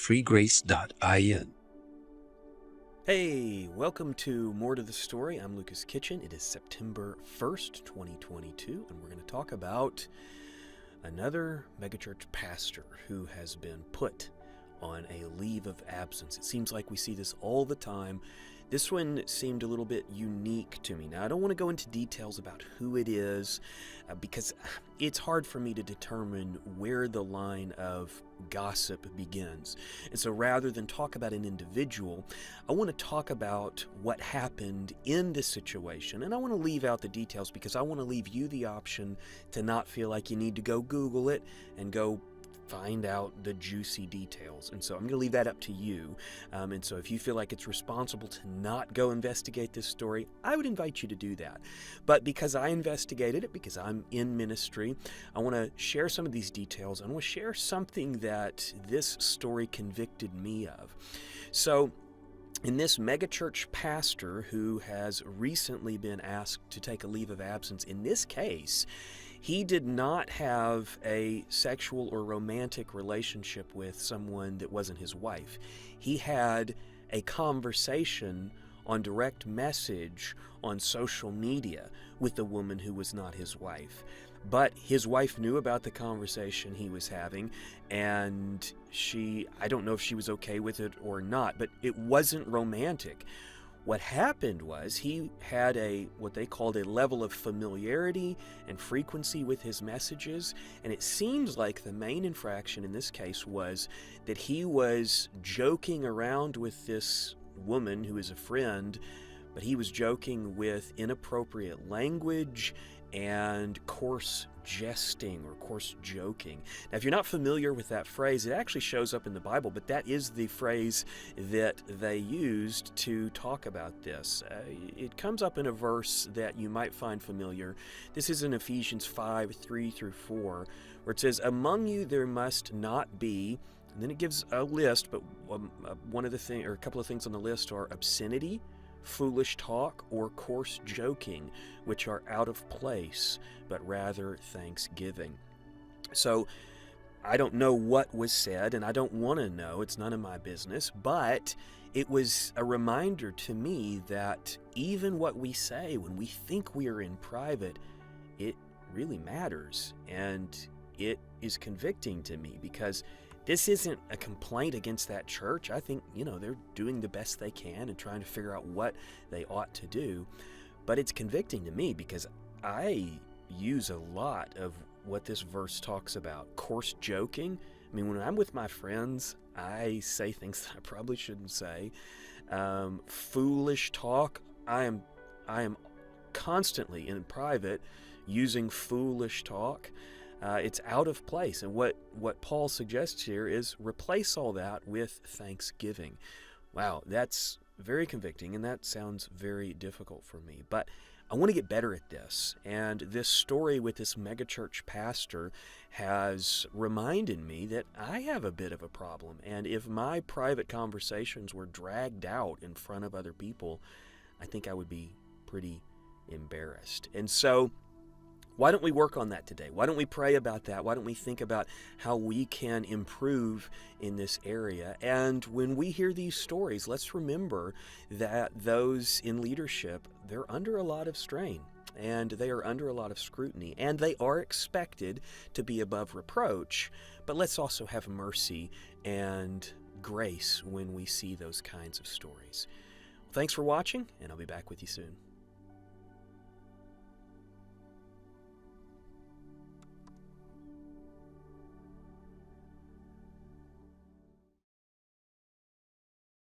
freegrace.in. Hey, welcome to More to the Story. I'm Lucas Kitchen. It is September 1st, 2022, and we're going to talk about another megachurch pastor who has been put on a leave of absence. It seems like we see this all the time. This one seemed a little bit unique to me. Now, I don't want to go into details about who it is because it's hard for me to determine where the line of gossip begins. And so rather than talk about an individual, I want to talk about what happened in this situation. And I want to leave out the details because I want to leave you the option to not feel like you need to go Google it and go find out the juicy details. And so I'm going to leave that up to you. And so if you feel like it's responsible to not go investigate this story, I would invite you to do that. But because I investigated it, because I'm in ministry, I want to share some of these details. I want to share something that this story convicted me of. So in this megachurch pastor who has recently been asked to take a leave of absence, in this case, he did not have a sexual or romantic relationship with someone that wasn't his wife. He had a conversation on direct message on social media with a woman who was not his wife. But his wife knew about the conversation he was having, and I don't know if she was okay with it or not, but it wasn't romantic. What happened was he had what they called a level of familiarity and frequency with his messages, and it seems like the main infraction in this case was that he was joking around with this woman who is a friend, but he was joking with inappropriate language and coarse jesting or coarse joking. Now, if you're not familiar with that phrase, it actually shows up in the Bible, but that is the phrase that they used to talk about this. It comes up in a verse that you might find familiar. This is in Ephesians 5:3-4, where it says, "Among you there must not be," and then it gives a list, but a couple of things on the list are obscenity, foolish talk, or coarse joking, which are out of place, but rather thanksgiving. So I don't know what was said, and I don't want to know. It's none of my business, but it was a reminder to me that even what we say when we think we are in private, it really matters, and it is convicting to me because this isn't a complaint against that church. I think, they're doing the best they can and trying to figure out what they ought to do. But it's convicting to me because I use a lot of what this verse talks about. Coarse joking. I mean, when I'm with my friends, I say things that I probably shouldn't say. Foolish talk. I am constantly in private using foolish talk. It's out of place. And what Paul suggests here is replace all that with thanksgiving. Wow, that's very convicting, and that sounds very difficult for me. But I want to get better at this. And this story with this megachurch pastor has reminded me that I have a bit of a problem. And if my private conversations were dragged out in front of other people, I think I would be pretty embarrassed. And so why don't we work on that today? Why don't we pray about that? Why don't we think about how we can improve in this area? And when we hear these stories, let's remember that those in leadership, they're under a lot of strain, and they are under a lot of scrutiny, and they are expected to be above reproach. But let's also have mercy and grace when we see those kinds of stories. Well, thanks for watching, and I'll be back with you soon.